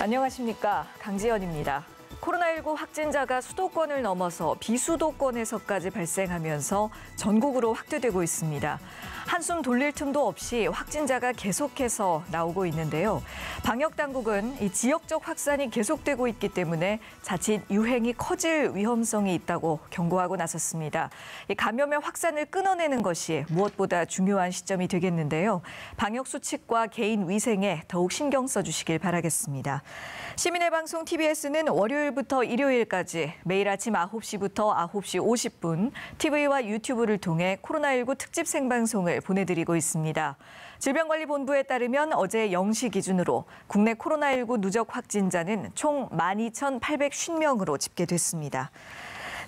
안녕하십니까. 강지연입니다. 코로나19 확진자가 수도권을 넘어서 비수도권에서까지 발생하면서 전국으로 확대되고 있습니다. 한숨 돌릴 틈도 없이 확진자가 계속해서 나오고 있는데요. 방역당국은 이 지역적 확산이 계속되고 있기 때문에 자칫 유행이 커질 위험성이 있다고 경고하고 나섰습니다. 이 감염의 확산을 끊어내는 것이 무엇보다 중요한 시점이 되겠는데요. 방역 수칙과 개인 위생에 더욱 신경 써주시길 바라겠습니다. 시민의 방송 TBS는 월요일부터 일요일까지 매일 아침 9시부터 9시 50분 TV와 유튜브를 통해 코로나19 특집 생방송을 보내드리고 있습니다. 질병관리본부에 따르면 어제 0시 기준으로 국내 코로나19 누적 확진자는 총 12,850명으로 집계됐습니다.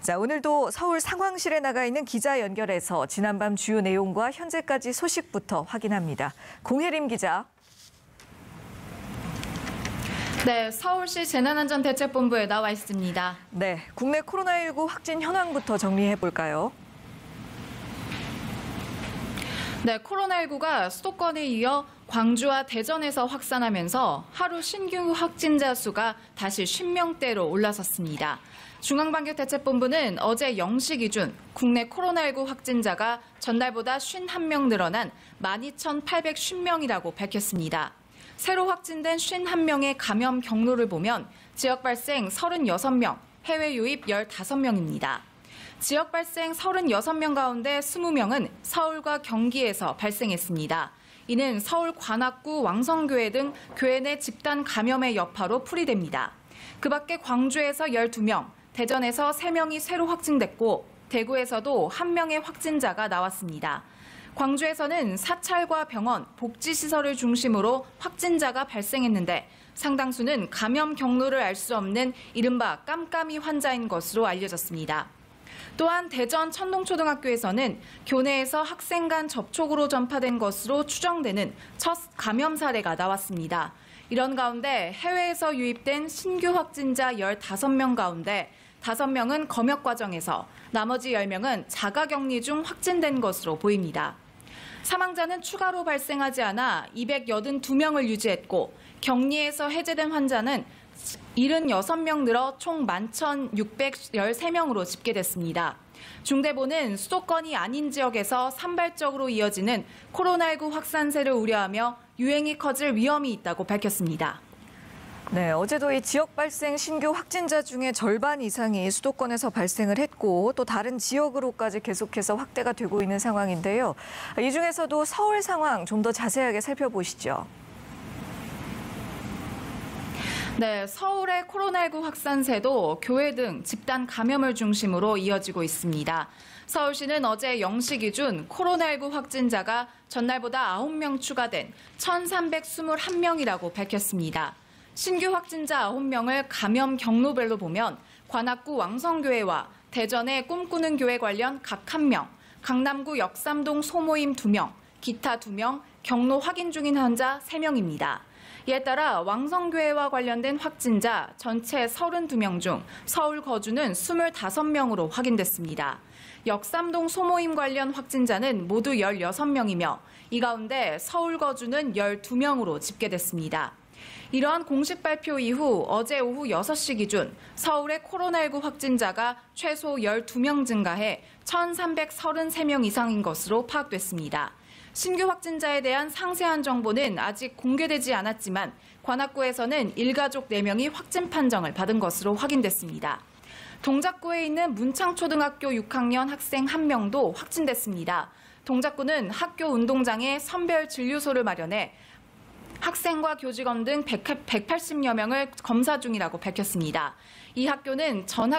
자, 오늘도 서울 상황실에 나가 있는 기자 연결해서 지난밤 주요 내용과 현재까지 소식부터 확인합니다. 공혜림 기자. 네, 서울시 재난안전대책본부에 나와 있습니다. 네, 국내 코로나19 확진 현황부터 정리해 볼까요? 네, 코로나19가 수도권에 이어 광주와 대전에서 확산하면서 하루 신규 확진자 수가 다시 50명대로 올라섰습니다. 중앙방역대책본부는 어제 0시 기준 국내 코로나19 확진자가 전날보다 51명 늘어난 12,850명이라고 밝혔습니다. 새로 확진된 51명의 감염 경로를 보면 지역 발생 36명, 해외 유입 15명입니다. 지역 발생 36명 가운데 20명은 서울과 경기에서 발생했습니다. 이는 서울 관악구 왕성교회 등 교회 내 집단 감염의 여파로 풀이됩니다. 그 밖에 광주에서 12명, 대전에서 3명이 새로 확진됐고 대구에서도 1명의 확진자가 나왔습니다. 광주에서는 사찰과 병원, 복지시설을 중심으로 확진자가 발생했는데 상당수는 감염 경로를 알 수 없는 이른바 깜깜이 환자인 것으로 알려졌습니다. 또한 대전 천동초등학교에서는 교내에서 학생 간 접촉으로 전파된 것으로 추정되는 첫 감염 사례가 나왔습니다. 이런 가운데 해외에서 유입된 신규 확진자 15명 가운데 5명은 검역 과정에서 나머지 10명은 자가격리 중 확진된 것으로 보입니다. 사망자는 추가로 발생하지 않아 282명을 유지했고 격리에서 해제된 환자는 76명 늘어 총 11,613명으로 집계됐습니다. 중대본은 수도권이 아닌 지역에서 산발적으로 이어지는 코로나19 확산세를 우려하며 유행이 커질 위험이 있다고 밝혔습니다. 네, 어제도 이 지역 발생 신규 확진자 중에 절반 이상이 수도권에서 발생을 했고 또 다른 지역으로까지 계속해서 확대가 되고 있는 상황인데요. 이 중에서도 서울 상황 좀 더 자세하게 살펴보시죠. 네, 서울의 코로나19 확산세도 교회 등 집단 감염을 중심으로 이어지고 있습니다. 서울시는 어제 0시 기준 코로나19 확진자가 전날보다 9명 추가된 1,321명이라고 밝혔습니다. 신규 확진자 9명을 감염 경로별로 보면 관악구 왕성교회와 대전의 꿈꾸는 교회 관련 각 1명, 강남구 역삼동 소모임 2명, 기타 2명, 경로 확인 중인 환자 3명입니다. 이에 따라 왕성교회와 관련된 확진자 전체 32명 중 서울 거주는 25명으로 확인됐습니다. 역삼동 소모임 관련 확진자는 모두 16명이며 이 가운데 서울 거주는 12명으로 집계됐습니다. 이러한 공식 발표 이후 어제 오후 6시 기준 서울의 코로나19 확진자가 최소 12명 증가해 1,333명 이상인 것으로 파악됐습니다. 신규 확진자에 대한 상세한 정보는 아직 공개되지 않았지만 관악구에서는 일가족 4명이 확진 판정을 받은 것으로 확인됐습니다. 동작구에 있는 문창초등학교 6학년 학생 1명도 확진됐습니다. 동작구는 학교 운동장에 선별 진료소를 마련해 학생과 교직원 등 180여 명을 검사 중이라고 밝혔습니다. 이 학교는 전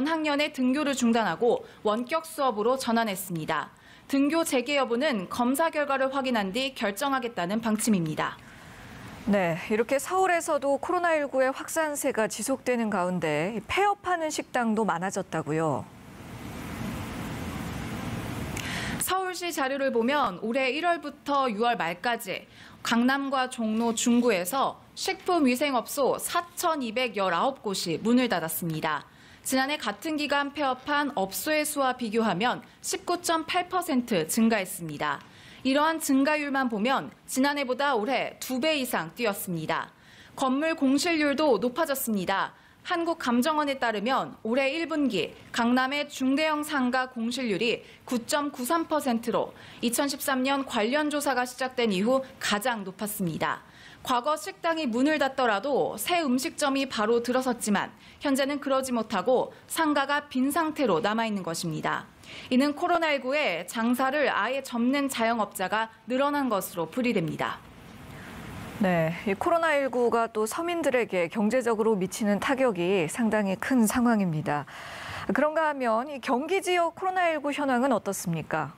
학년의 등교를 중단하고 원격 수업으로 전환했습니다. 등교 재개 여부는 검사 결과를 확인한 뒤 결정하겠다는 방침입니다. 네, 이렇게 서울에서도 코로나19의 확산세가 지속되는 가운데 폐업하는 식당도 많아졌다고요. 서울시 자료를 보면 올해 1월부터 6월 말까지 강남과 종로, 중구에서 식품위생업소 4,219곳이 문을 닫았습니다. 지난해 같은 기간 폐업한 업소의 수와 비교하면 19.8% 증가했습니다. 이러한 증가율만 보면 지난해보다 올해 2배 이상 뛰었습니다. 건물 공실률도 높아졌습니다. 한국감정원에 따르면 올해 1분기 강남의 중대형 상가 공실률이 9.93%로 2013년 관련 조사가 시작된 이후 가장 높았습니다. 과거 식당이 문을 닫더라도 새 음식점이 바로 들어섰지만 현재는 그러지 못하고 상가가 빈 상태로 남아있는 것입니다. 이는 코로나19에 장사를 아예 접는 자영업자가 늘어난 것으로 풀이됩니다. 네, 이 코로나19가 또 서민들에게 경제적으로 미치는 타격이 상당히 큰 상황입니다. 그런가 하면 이 경기 지역 코로나19 현황은 어떻습니까?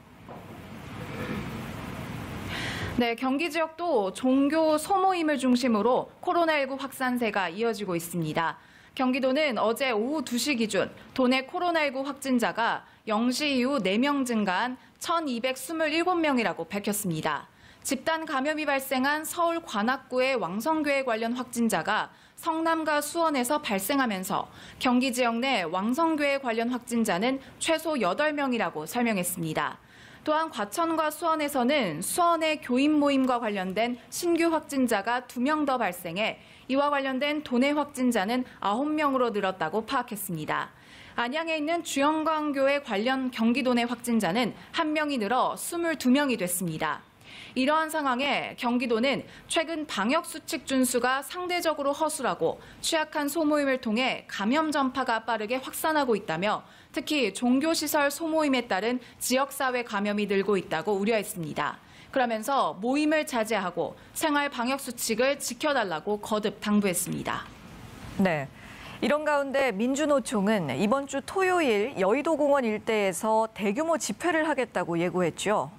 네, 경기 지역도 종교 소모임을 중심으로 코로나19 확산세가 이어지고 있습니다. 경기도는 어제 오후 2시 기준 도내 코로나19 확진자가 0시 이후 4명 증가한 1,227명이라고 밝혔습니다. 집단 감염이 발생한 서울 관악구의 왕성교회 관련 확진자가 성남과 수원에서 발생하면서 경기 지역 내 왕성교회 관련 확진자는 최소 8명이라고 설명했습니다. 또한 과천과 수원에서는 수원의 교인 모임과 관련된 신규 확진자가 2명 더 발생해 이와 관련된 도내 확진자는 9명으로 늘었다고 파악했습니다. 안양에 있는 주영광교회 관련 경기도 내 확진자는 1명이 늘어 22명이 됐습니다. 이러한 상황에 경기도는 최근 방역수칙 준수가 상대적으로 허술하고 취약한 소모임을 통해 감염 전파가 빠르게 확산하고 있다며 특히 종교시설 소모임에 따른 지역사회 감염이 늘고 있다고 우려했습니다. 그러면서 모임을 자제하고 생활 방역수칙을 지켜달라고 거듭 당부했습니다. 네. 이런 가운데 민주노총은 이번 주 토요일 여의도공원 일대에서 대규모 집회를 하겠다고 예고했죠.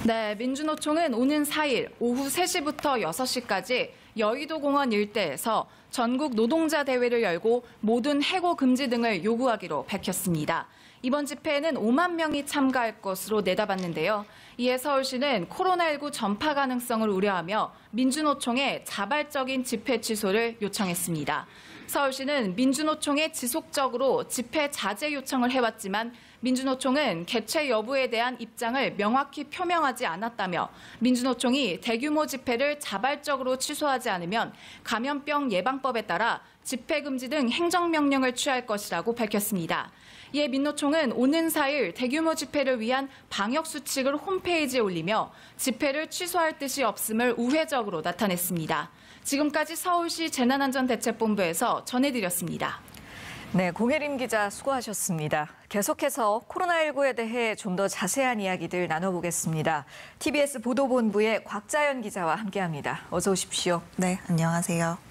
네, 민주노총은 오는 4일 오후 3시부터 6시까지 여의도공원 일대에서 전국 노동자 대회를 열고 모든 해고 금지 등을 요구하기로 밝혔습니다. 이번 집회에는 5만 명이 참가할 것으로 내다봤는데요. 이에 서울시는 코로나19 전파 가능성을 우려하며 민주노총에 자발적인 집회 취소를 요청했습니다. 서울시는 민주노총에 지속적으로 집회 자제 요청을 해왔지만 민주노총은 개최 여부에 대한 입장을 명확히 표명하지 않았다며 민주노총이 대규모 집회를 자발적으로 취소하지 않으면 감염병 예방법에 따라 집회 금지 등 행정명령을 취할 것이라고 밝혔습니다. 이에 민노총은 오는 4일 대규모 집회를 위한 방역수칙을 홈페이지에 올리며 집회를 취소할 뜻이 없음을 우회적으로 나타냈습니다. 지금까지 서울시 재난안전대책본부에서 전해드렸습니다. 네, 공혜림 기자 수고하셨습니다. 계속해서 코로나19에 대해 좀 더 자세한 이야기들 나눠보겠습니다. TBS 보도본부의 곽자연 기자와 함께합니다. 어서 오십시오. 네, 안녕하세요.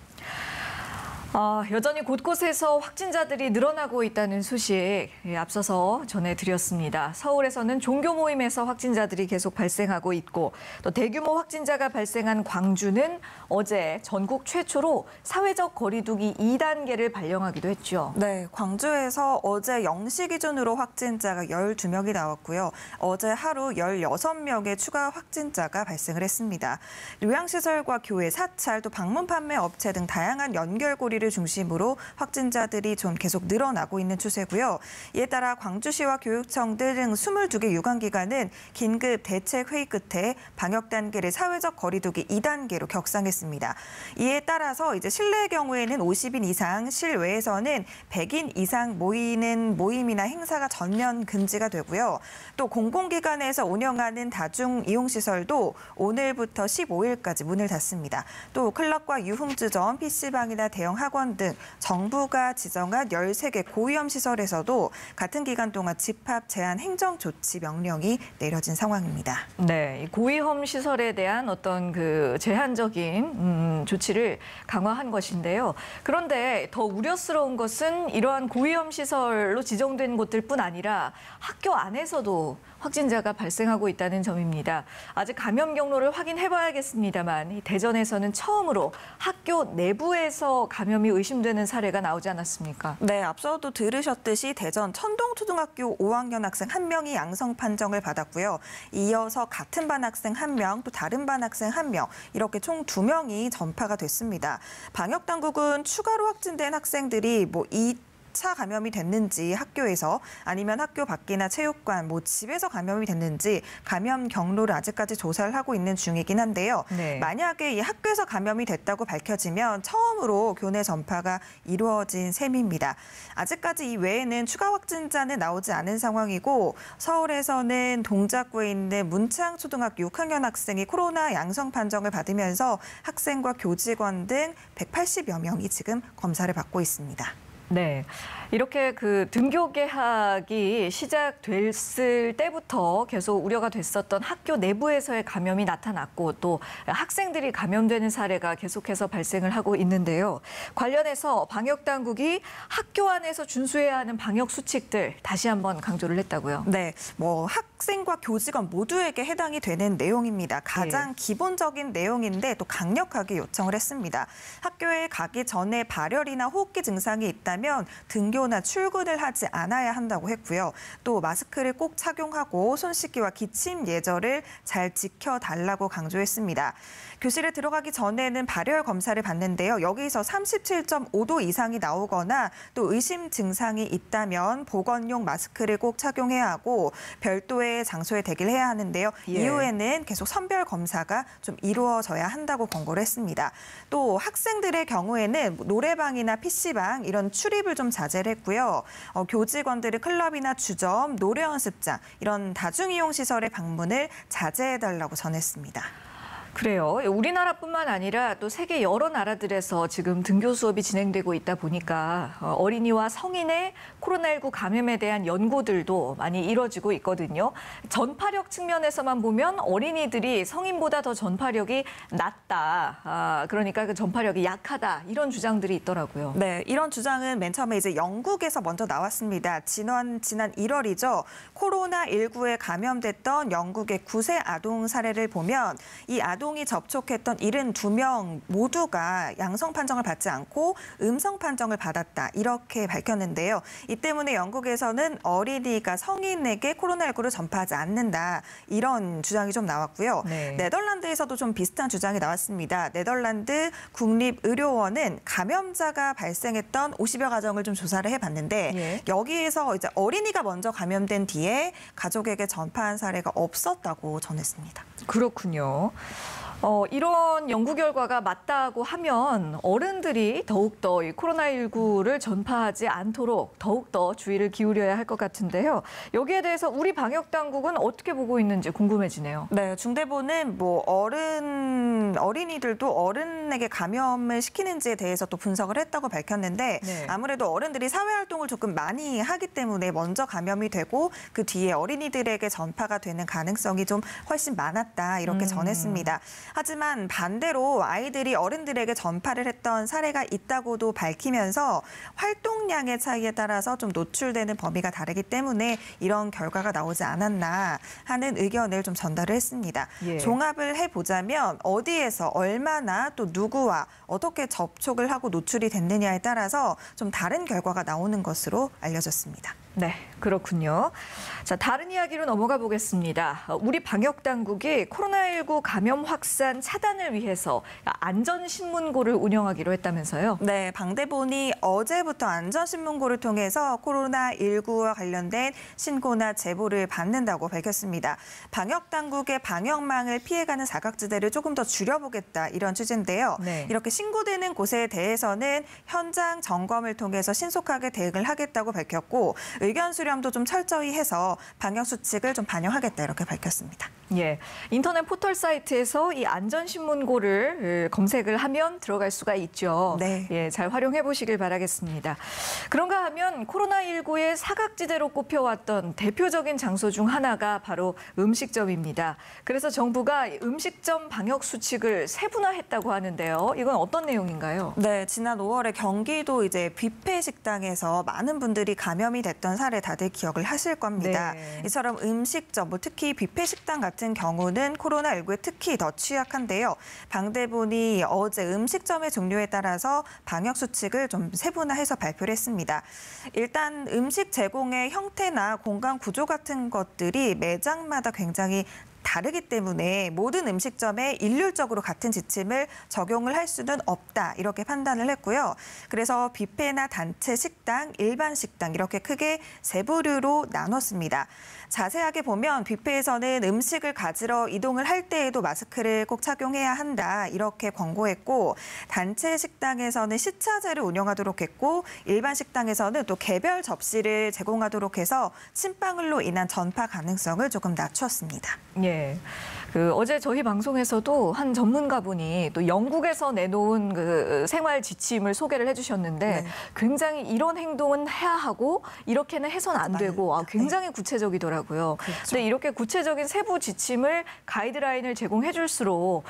여전히 곳곳에서 확진자들이 늘어나고 있다는 소식 앞서서 전해드렸습니다. 서울에서는 종교 모임에서 확진자들이 계속 발생하고 있고 또 대규모 확진자가 발생한 광주는 어제 전국 최초로 사회적 거리두기 2단계를 발령하기도 했죠. 네, 광주에서 어제 0시 기준으로 확진자가 12명이 나왔고요. 어제 하루 16명의 추가 확진자가 발생을 했습니다. 요양시설과 교회, 사찰, 또 방문 판매 업체 등 다양한 연결고리를 중심으로 확진자들이 좀 계속 늘어나고 있는 추세고요. 이에 따라 광주시와 교육청 등 22개 유관기관은 긴급 대책 회의 끝에 방역 단계를 사회적 거리두기 2단계로 격상했습니다. 이에 따라서 이제 실내의 경우에는 50인 이상, 실외에서는 100인 이상 모이는 모임이나 행사가 전면 금지가 되고요. 또 공공기관에서 운영하는 다중 이용시설도 오늘부터 15일까지 문을 닫습니다. 또 클럽과 유흥주점, PC방이나 대형 학원 등 정부가 지정한 13개 고위험 시설에서도 같은 기간 동안 집합 제한 행정 조치 명령이 내려진 상황입니다. 네, 고위험 시설에 대한 어떤 그 제한적인 조치를 강화한 것인데요. 그런데 더 우려스러운 것은 이러한 고위험 시설로 지정된 곳들뿐 아니라 학교 안에서도 확진자가 발생하고 있다는 점입니다. 아직 감염 경로를 확인해봐야겠습니다만 대전에서는 처음으로 학교 내부에서 감염이 의심되는 사례가 나오지 않았습니까? 네, 앞서도 들으셨듯이 대전 천동초등학교 5학년 학생 1명이 양성 판정을 받았고요. 이어서 같은 반 학생 1명, 또 다른 반 학생 1명, 이렇게 총 2명이 전파가 됐습니다. 방역당국은 추가로 확진된 학생들이 차 감염이 됐는지 학교에서 아니면 학교 밖이나 체육관, 집에서 감염이 됐는지 감염 경로를 아직까지 조사를 하고 있는 중이긴 한데요. 네. 만약에 이 학교에서 감염이 됐다고 밝혀지면 처음으로 교내 전파가 이루어진 셈입니다. 아직까지 이 외에는 추가 확진자는 나오지 않은 상황이고 서울에서는 동작구에 있는 문창초등학교 6학년 학생이 코로나 양성 판정을 받으면서 학생과 교직원 등 180여 명이 지금 검사를 받고 있습니다. 네, 이렇게 등교 개학이 시작됐을 때부터 계속 우려가 됐었던 학교 내부에서의 감염이 나타났고 또 학생들이 감염되는 사례가 계속해서 발생을 하고 있는데요. 관련해서 방역 당국이 학교 안에서 준수해야 하는 방역 수칙들 다시 한번 강조를 했다고요. 네, 학생과 교직원 모두에게 해당이 되는 내용입니다. 가장 기본적인 내용인데 또 강력하게 요청을 했습니다. 학교에 가기 전에 발열이나 호흡기 증상이 있다면 등교나 출근을 하지 않아야 한다고 했고요. 또 마스크를 꼭 착용하고 손 씻기와 기침 예절을 잘 지켜달라고 강조했습니다. 교실에 들어가기 전에는 발열 검사를 받는데요. 여기서 37.5도 이상이 나오거나 또 의심 증상이 있다면 보건용 마스크를 꼭 착용해야 하고 별도의 장소에 대기를 해야 하는데요. 이후에는 계속 선별 검사가 좀 이루어져야 한다고 권고를 했습니다. 또 학생들의 경우에는 노래방이나 PC방 이런 출입을 좀 자제를 했고요. 교직원들의 클럽이나 주점, 노래 연습장 이런 다중이용 시설의 방문을 자제해달라고 전했습니다. 그래요. 우리나라뿐만 아니라 또 세계 여러 나라들에서 지금 등교 수업이 진행되고 있다 보니까 어린이와 성인의 코로나19 감염에 대한 연구들도 많이 이뤄지고 있거든요. 전파력 측면에서만 보면 어린이들이 성인보다 더 전파력이 낮다. 그러니까 그 전파력이 약하다. 이런 주장들이 있더라고요. 네, 이런 주장은 맨 처음에 이제 영국에서 먼저 나왔습니다. 지난 1월이죠. 코로나19에 감염됐던 영국의 9세 아동 사례를 보면 이 아동이 접촉했던 72명 모두가 양성 판정을 받지 않고 음성 판정을 받았다. 이렇게 밝혔는데요. 이 때문에 영국에서는 어린이가 성인에게 코로나19를 전파하지 않는다. 이런 주장이 좀 나왔고요. 네. 네덜란드에서도 좀 비슷한 주장이 나왔습니다. 네덜란드 국립의료원은 감염자가 발생했던 50여 가정을 좀 조사를 해봤는데 여기에서 이제 어린이가 먼저 감염된 뒤에 가족에게 전파한 사례가 없었다고 전했습니다. 그렇군요. 이런 연구 결과가 맞다고 하면 어른들이 더욱더 이 코로나19를 전파하지 않도록 더욱더 주의를 기울여야 할 것 같은데요. 여기에 대해서 우리 방역 당국은 어떻게 보고 있는지 궁금해지네요. 네, 중대본은 어린이들도 어른에게 감염을 시키는지에 대해서 또 분석을 했다고 밝혔는데 아무래도 어른들이 사회활동을 조금 많이 하기 때문에 먼저 감염이 되고 그 뒤에 어린이들에게 전파가 되는 가능성이 좀 훨씬 많았다. 이렇게 전했습니다. 하지만 반대로 아이들이 어른들에게 전파를 했던 사례가 있다고도 밝히면서 활동량의 차이에 따라서 좀 노출되는 범위가 다르기 때문에 이런 결과가 나오지 않았나 하는 의견을 좀 전달을 했습니다. 종합을 해보자면 어디에서 얼마나 또 누구와 어떻게 접촉을 하고 노출이 됐느냐에 따라서 좀 다른 결과가 나오는 것으로 알려졌습니다. 네, 그렇군요. 자, 다른 이야기로 넘어가 보겠습니다. 우리 방역 당국이 코로나19 감염 확산 차단을 위해서 안전신문고를 운영하기로 했다면서요? 네, 방대본이 어제부터 안전신문고를 통해서 코로나19와 관련된 신고나 제보를 받는다고 밝혔습니다. 방역 당국의 방역망을 피해가는 사각지대를 조금 더 줄여보겠다 이런 취지인데요. 이렇게 신고되는 곳에 대해서는 현장 점검을 통해서 신속하게 대응을 하겠다고 밝혔고 의견 수렴도 좀 철저히 해서 방역 수칙을 좀 반영하겠다 이렇게 밝혔습니다. 인터넷 포털 사이트에서 이 안전신문고를 검색을 하면 들어갈 수가 있죠. 잘 활용해 보시길 바라겠습니다. 그런가 하면 코로나19의 사각지대로 꼽혀왔던 대표적인 장소 중 하나가 바로 음식점입니다. 그래서 정부가 음식점 방역 수칙을 세분화했다고 하는데요. 이건 어떤 내용인가요? 네, 지난 5월에 경기도 이제 뷔페 식당에서 많은 분들이 감염이 됐던 사례 다들 기억을 하실 겁니다. 이처럼 음식점, 특히 뷔페 식당 같은 경우는 코로나19에 특히 더 취약한데요. 방대본이 어제 음식점의 종류에 따라서 방역 수칙을 좀 세분화해서 발표를 했습니다. 일단 음식 제공의 형태나 공간 구조 같은 것들이 매장마다 굉장히 다르기 때문에 모든 음식점에 일률적으로 같은 지침을 적용을 할 수는 없다 이렇게 판단을 했고요. 그래서 뷔페나 단체 식당, 일반 식당 이렇게 크게 세 부류로 나눴습니다. 자세하게 보면 뷔페에서는 음식을 가지러 이동을 할 때에도 마스크를 꼭 착용해야 한다 이렇게 권고했고 단체 식당에서는 시차제를 운영하도록 했고 일반 식당에서는 또 개별 접시를 제공하도록 해서 침방울로 인한 전파 가능성을 조금 낮췄습니다. 예. 어제 저희 방송에서도 한 전문가분이 또 영국에서 내놓은 그 생활 지침을 소개를 해주셨는데 네. 굉장히 이런 행동은 해야 하고 이렇게는 해서는 안 되고 굉장히 구체적이더라고요. 그렇죠. 근데 이렇게 구체적인 세부 지침을 가이드라인을 제공해줄수록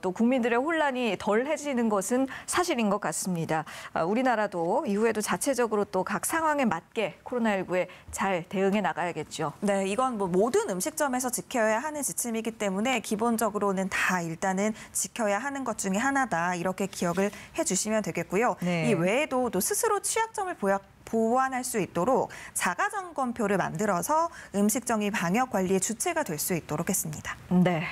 또 국민들의 혼란이 덜해지는 것은 사실인 것 같습니다. 우리나라도 이후에도 자체적으로 또 각 상황에 맞게 코로나19에 잘 대응해 나가야겠죠. 네, 이건 뭐 모든 음식점에서 지켜야 하는 지침이기 때문에 기본적으로는 다 일단은 지켜야 하는 것 중에 하나다 이렇게 기억을 해주시면 되겠고요. 네. 이 외에도 또 스스로 취약점을 보완할 수 있도록 자가점검표를 만들어서 음식점이 방역 관리의 주체가 될 수 있도록 했습니다. 네.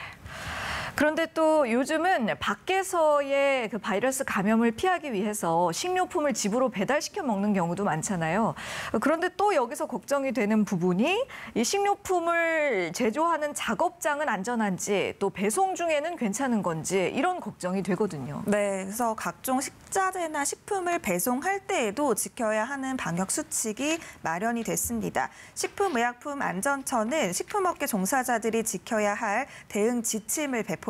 그런데 또 요즘은 밖에서의 그 바이러스 감염을 피하기 위해서 식료품을 집으로 배달시켜 먹는 경우도 많잖아요. 그런데 또 여기서 걱정이 되는 부분이 이 식료품을 제조하는 작업장은 안전한지 또 배송 중에는 괜찮은 건지 이런 걱정이 되거든요. 네, 그래서 각종 식자재나 식품을 배송할 때에도 지켜야 하는 방역 수칙이 마련이 됐습니다. 식품의약품안전처는 식품업계 종사자들이 지켜야 할 대응 지침을 배포했습니다.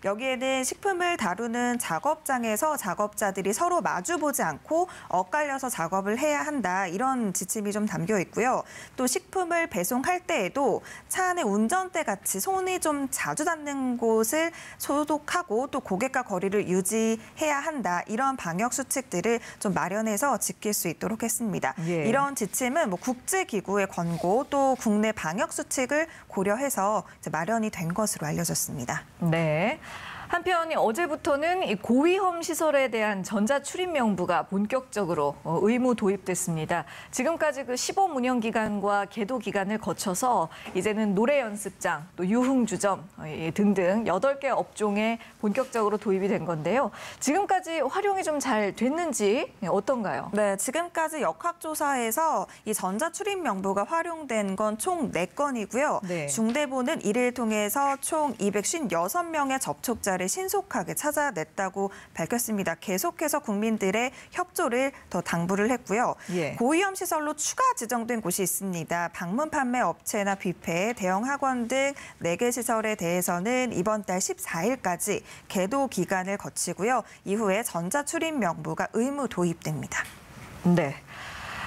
여기에는 식품을 다루는 작업장에서 작업자들이 서로 마주보지 않고 엇갈려서 작업을 해야 한다. 이런 지침이 좀 담겨 있고요. 또 식품을 배송할 때에도 차 안에 운전대 같이 손이 좀 자주 닿는 곳을 소독하고 또 고객과 거리를 유지해야 한다. 이런 방역 수칙들을 좀 마련해서 지킬 수 있도록 했습니다. 예. 이런 지침은 뭐 국제기구의 권고 또 국내 방역 수칙을 고려해서 이제 마련이 된 것으로 알려졌습니다. 네. 한편 어제부터는 이 고위험 시설에 대한 전자출입 명부가 본격적으로 의무 도입됐습니다. 지금까지 그 시범 운영 기간과 계도 기간을 거쳐서 이제는 노래 연습장, 또 유흥주점 등등 8개 업종에 본격적으로 도입이 된 건데요. 지금까지 활용이 좀 잘 됐는지 어떤가요? 네, 지금까지 역학조사에서 이 전자출입 명부가 활용된 건 총 4건이고요. 네. 중대본은 이를 통해서 총 256명의 접촉자를 신속하게 찾아냈다고 밝혔습니다. 계속해서 국민들의 협조를 더 당부를 했고요. 예. 고위험 시설로 추가 지정된 곳이 있습니다. 방문 판매 업체나 뷔페, 대형 학원 등 4개 시설에 대해서는 이번 달 14일까지 계도 기간을 거치고요. 이후에 전자출입 명부가 의무 도입됩니다. 네.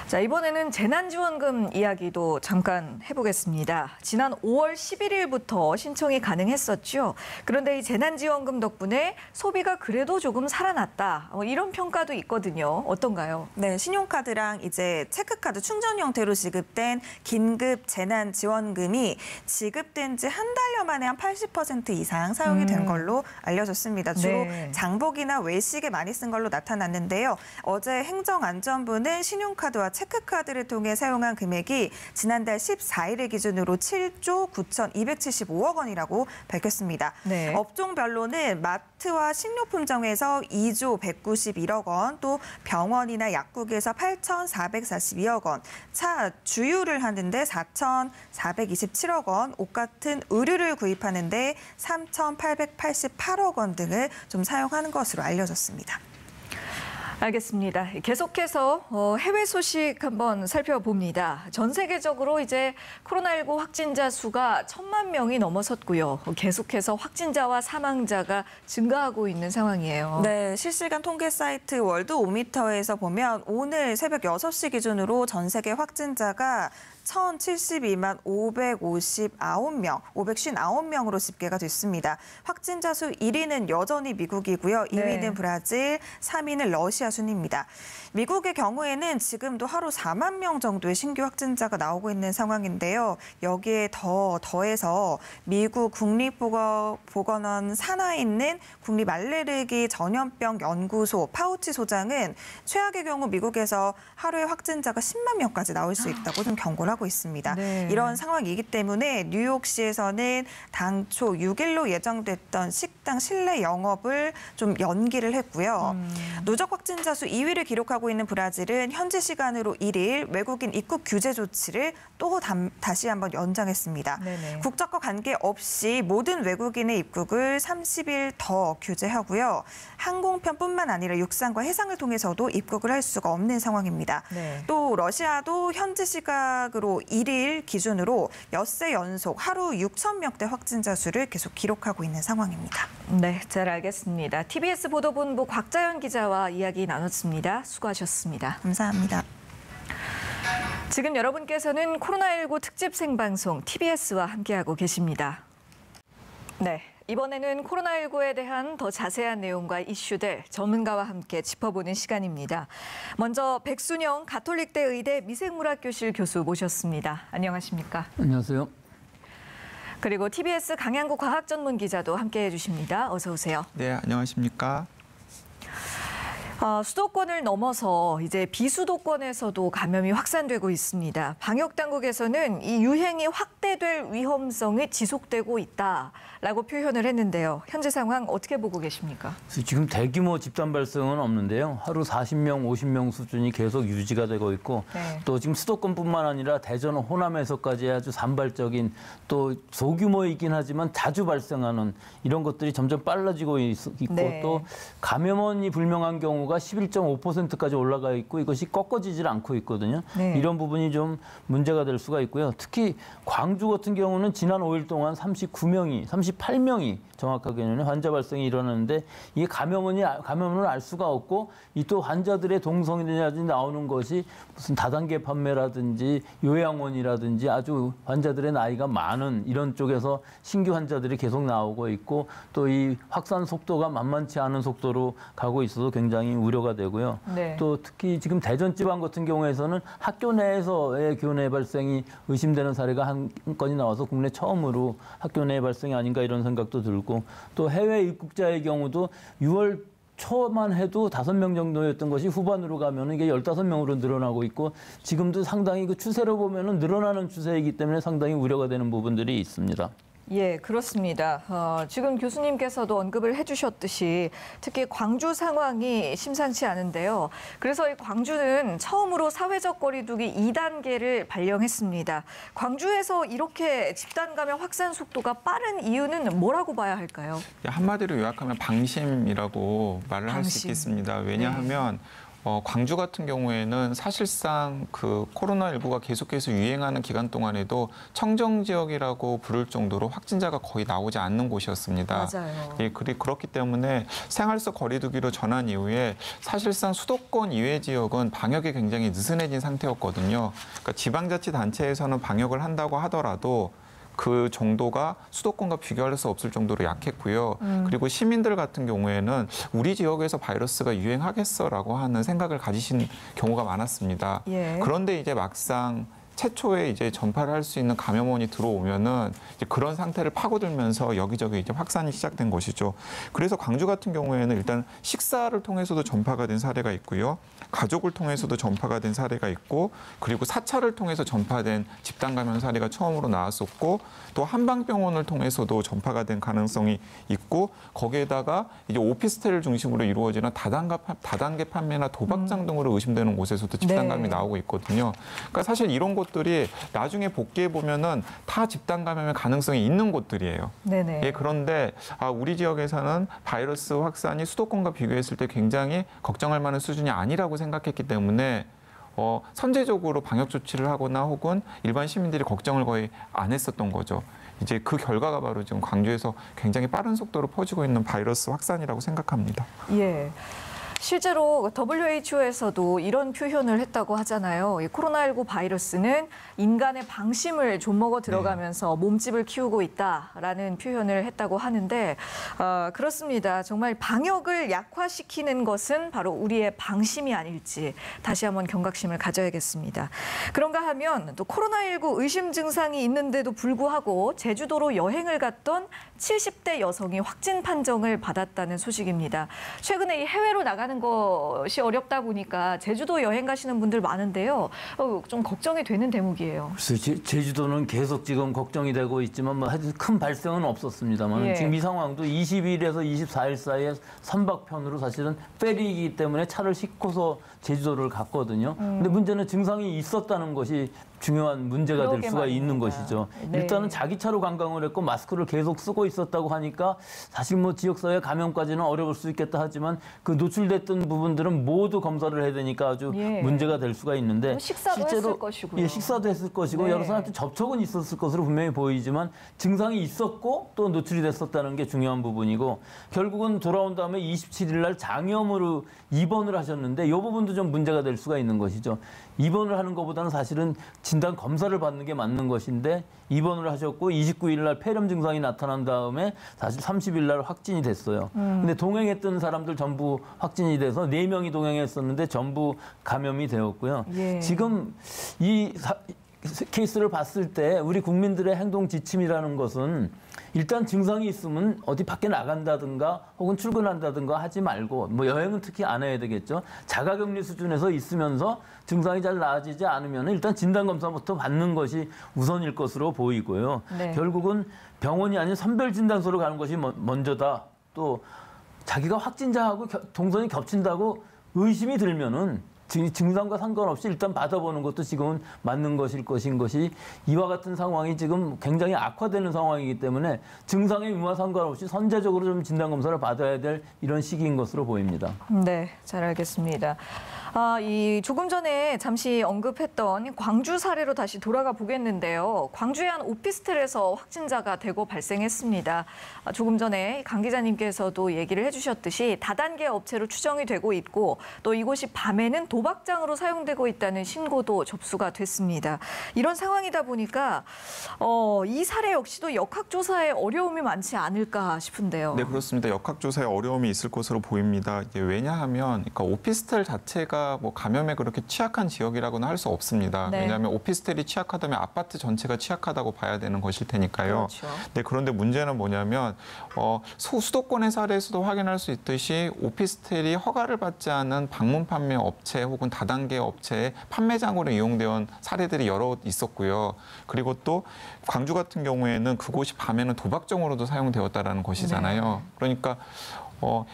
자, 이번에는 재난지원금 이야기도 잠깐 해보겠습니다. 지난 5월 11일부터 신청이 가능했었죠. 그런데 이 재난지원금 덕분에 소비가 그래도 조금 살아났다. 이런 평가도 있거든요. 어떤가요? 네, 신용카드랑 이제 체크카드 충전 형태로 지급된 긴급 재난지원금이 지급된 지 한 달여 만에 한 80% 이상 사용이 된 걸로 알려졌습니다. 주로 네. 장복이나 외식에 많이 쓴 걸로 나타났는데요. 어제 행정안전부는 신용카드와 체크카드를 통해 사용한 금액이 지난달 14일을 기준으로 7조 9,275억 원이라고 밝혔습니다. 네. 업종별로는 마트와 식료품점에서 2조 191억 원, 또 병원이나 약국에서 8,442억 원, 차 주유를 하는데 4,427억 원, 옷 같은 의류를 구입하는데 3,888억 원 등을 좀 사용하는 것으로 알려졌습니다. 알겠습니다. 계속해서 해외 소식 한번 살펴봅니다. 전 세계적으로 이제 코로나19 확진자 수가 1,000만 명이 넘어섰고요. 계속해서 확진자와 사망자가 증가하고 있는 상황이에요. 네, 실시간 통계 사이트 월드오미터에서 보면 오늘 새벽 6시 기준으로 전 세계 확진자가 1,072만 559명으로 집계가 됐습니다. 확진자 수 1위는 여전히 미국이고요. 2위는 네. 브라질, 3위는 러시아 순입니다. 미국의 경우에는 지금도 하루 4만 명 정도의 신규 확진자가 나오고 있는 상황인데요. 여기에 더해서 미국 국립보건원 산하에 있는 국립알레르기 전염병 연구소 파우치 소장은 최악의 경우 미국에서 하루에 확진자가 10만 명까지 나올 수 있다고 좀 경고를 우려하고 있습니다. 네. 이런 상황이기 때문에 뉴욕시에서는 당초 6일로 예정됐던 식당 실내 영업을 좀 연기를 했고요. 누적 확진자 수 2위를 기록하고 있는 브라질은 현지 시간으로 1일 외국인 입국 규제 조치를 또 다시 한번 연장했습니다. 네네. 국적과 관계없이 모든 외국인의 입국을 30일 더 규제하고요. 항공편뿐만 아니라 육상과 해상을 통해서도 입국을 할 수가 없는 상황입니다. 네. 또 러시아도 현지 시각으로 1일 기준으로 엿새 연속 하루 6천 명대 확진자 수를 계속 기록하고 있는 상황입니다. 네, 잘 알겠습니다. TBS 보도본부 곽자연 기자와 이야기 나눴습니다. 수고하셨습니다. 감사합니다. 지금 여러분께서는 코로나19 특집 생방송 TBS와 함께하고 계십니다. 네, 이번에는 코로나19에 대한 더 자세한 내용과 이슈들 전문가와 함께 짚어보는 시간입니다. 먼저 백순영 가톨릭대 의대 미생물학교실 교수 모셨습니다. 안녕하십니까? 안녕하세요. 그리고 TBS 강양구 과학전문기자도 함께해 주십니다. 어서 오세요. 네, 안녕하십니까? 수도권을 넘어서 이제 비수도권에서도 감염이 확산되고 있습니다. 방역 당국에서는 이 유행이 확대될 위험성이 지속되고 있다라고 표현을 했는데요. 현재 상황 어떻게 보고 계십니까? 지금 대규모 집단 발생은 없는데요. 하루 40명, 50명 수준이 계속 유지가 되고 있고 네. 또 지금 수도권뿐만 아니라 대전, 호남에서까지 아주 산발적인 또 소규모이긴 하지만 자주 발생하는 이런 것들이 점점 빨라지고 있고 네. 또 감염원이 불명한 경우가 11.5%까지 올라가 있고 이것이 꺾어지질 않고 있거든요. 네. 이런 부분이 좀 문제가 될 수가 있고요. 특히 광주 같은 경우는 지난 5일 동안 38명이 정확하게는 환자 발생이 일어났는데 이게 감염을 알 수가 없고 이 또 환자들의 동선이라든지 나오는 것이 무슨 다단계 판매라든지 요양원이라든지 아주 환자들의 나이가 많은 이런 쪽에서 신규 환자들이 계속 나오고 있고 또 이 확산 속도가 만만치 않은 속도로 가고 있어서 굉장히 우려가 되고요. 네. 또 특히 지금 대전 지방 같은 경우에서는 학교 내에서의 교내 발생이 의심되는 사례가 한 건이 나와서 국내 처음으로 학교 내 발생이 아닌가 이런 생각도 들고 또 해외 입국자의 경우도 6월 초만 해도 5명 정도였던 것이 후반으로 가면은 이게 15명으로 늘어나고 있고 지금도 상당히 그 추세로 보면은 늘어나는 추세이기 때문에 상당히 우려가 되는 부분들이 있습니다. 예, 그렇습니다. 지금 교수님께서도 언급을 해주셨듯이 특히 광주 상황이 심상치 않은데요. 그래서 이 광주는 처음으로 사회적 거리두기 2단계를 발령했습니다. 광주에서 이렇게 집단 감염 확산 속도가 빠른 이유는 뭐라고 봐야 할까요? 한마디로 요약하면 방심이라고 말을 할 수 방심. 있겠습니다. 왜냐하면 광주 같은 경우에는 사실상 그 코로나19가 계속해서 유행하는 기간 동안에도 청정 지역이라고 부를 정도로 확진자가 거의 나오지 않는 곳이었습니다. 맞아요. 예, 그렇기 때문에 생활 속 거리두기로 전환 이후에 사실상 수도권 이외 지역은 방역이 굉장히 느슨해진 상태였거든요. 그러니까 지방자치단체에서는 방역을 한다고 하더라도 그 정도가 수도권과 비교할 수 없을 정도로 약했고요. 그리고 시민들 같은 경우에는 우리 지역에서 바이러스가 유행하겠어라고 하는 생각을 가지신 경우가 많았습니다. 예. 그런데 이제 막상 최초에 이제 전파를 할 수 있는 감염원이 들어오면은 이제 그런 상태를 파고들면서 여기저기 이제 확산이 시작된 것이죠. 그래서 광주 같은 경우에는 일단 식사를 통해서도 전파가 된 사례가 있고요. 가족을 통해서도 전파가 된 사례가 있고 그리고 사찰을 통해서 전파된 집단 감염 사례가 처음으로 나왔었고 또 한방병원을 통해서도 전파가 된 가능성이 있고 거기에다가 이제 오피스텔을 중심으로 이루어지는 다단계 판매나 도박장 등으로 의심되는 곳에서도 집단 감염이 나오고 있거든요. 그러니까 사실 이런 곳들이 나중에 복귀해 보면은 다 집단 감염의 가능성이 있는 곳들이에요. 네네. 예, 그런데 우리 지역에서는 바이러스 확산이 수도권과 비교했을 때 굉장히 걱정할 만한 수준이 아니라고 생각했기 때문에 선제적으로 방역 조치를 하거나 혹은 일반 시민들이 걱정을 거의 안 했었던 거죠. 이제 그 결과가 바로 지금 광주에서 굉장히 빠른 속도로 퍼지고 있는 바이러스 확산이라고 생각합니다. 예. 실제로 WHO에서도 이런 표현을 했다고 하잖아요. 이 코로나19 바이러스는 인간의 방심을 좀먹어 들어가면서 몸집을 키우고 있다라는 표현을 했다고 하는데 그렇습니다. 정말 방역을 약화시키는 것은 바로 우리의 방심이 아닐지 다시 한번 경각심을 가져야겠습니다. 그런가 하면 또 코로나19 의심 증상이 있는데도 불구하고 제주도로 여행을 갔던 70대 여성이 확진 판정을 받았다는 소식입니다. 최근에 이 해외로 나간 나가는 것이 어렵다 보니까 제주도 여행 가시는 분들 많은데요. 좀 걱정이 되는 대목이에요. 그래서 제주도는 계속 지금 걱정이 되고 있지만 뭐 하여튼 큰 발생은 없었습니다만 예. 지금 이 상황도 20일에서 24일 사이에 3박 편으로 사실은 페리이기 때문에 차를 싣고서 제주도를 갔거든요. 근데 문제는 증상이 있었다는 것이 중요한 문제가 될 그러게 수가 말입니다. 있는 것이죠. 네. 일단은 자기 차로 관광을 했고 마스크를 계속 쓰고 있었다고 하니까 사실 뭐 지역사회 감염까지는 어려울 수 있겠다 하지만 그 노출됐던 부분들은 모두 검사를 해야 되니까 아주 예. 문제가 될 수가 있는데 식사도 했을 것이고요. 예, 식사도 했을 것이고 네. 여러 사람들 접촉은 있었을 것으로 분명히 보이지만 증상이 있었고 또 노출이 됐었다는 게 중요한 부분이고 결국은 돌아온 다음에 27일 날 장염으로 입원을 하셨는데 이 부분도 좀 문제가 될 수가 있는 것이죠. 입원을 하는 것보다는 사실은 진단 검사를 받는 게 맞는 것인데 입원을 하셨고 29일 날 폐렴 증상이 나타난 다음에 사실 30일 날 확진이 됐어요. 근데 동행했던 사람들 전부 확진이 돼서 4명이 동행했었는데 전부 감염이 되었고요. 예. 지금 이 케이스를 봤을 때 우리 국민들의 행동 지침이라는 것은 일단 증상이 있으면 어디 밖에 나간다든가 혹은 출근한다든가 하지 말고 뭐 여행은 특히 안 해야 되겠죠. 자가격리 수준에서 있으면서 증상이 잘 나아지지 않으면 일단 진단검사부터 받는 것이 우선일 것으로 보이고요. 네. 결국은 병원이 아닌 선별진단소로 가는 것이 먼저다. 또 자기가 확진자하고 동선이 겹친다고 의심이 들면은 증상과 상관없이 일단 받아보는 것도 지금은 맞는 것일 것인 것이 이와 같은 상황이 지금 굉장히 악화되는 상황이기 때문에 증상의 유무와 상관없이 선제적으로 좀 진단검사를 받아야 될 이런 시기인 것으로 보입니다. 네, 잘 알겠습니다. 이 조금 전에 잠시 언급했던 광주 사례로 다시 돌아가 보겠는데요. 광주의 한 오피스텔에서 확진자가 대거 발생했습니다. 조금 전에 강 기자님께서도 얘기를 해주셨듯이 다단계 업체로 추정이 되고 있고 또 이곳이 밤에는 도박장으로 사용되고 있다는 신고도 접수가 됐습니다. 이런 상황이다 보니까 이 사례 역시도 역학조사에 어려움이 많지 않을까 싶은데요. 네, 그렇습니다. 역학조사에 어려움이 있을 것으로 보입니다. 이게 왜냐하면 그러니까 오피스텔 자체가 뭐 감염에 그렇게 취약한 지역이라고는 할 수 없습니다. 네. 왜냐하면 오피스텔이 취약하다면 아파트 전체가 취약하다고 봐야 되는 것일 테니까요. 그렇죠. 네, 그런데 문제는 뭐냐면 수도권의 사례에서도 확인할 수 있듯이 오피스텔이 허가를 받지 않은 방문 판매 업체 혹은 다단계 업체의 판매장으로 이용되어 온 사례들이 여러 있었고요. 그리고 또 광주 같은 경우에는 그곳이 밤에는 도박장으로도 사용되었다라는 것이잖아요. 네. 그러니까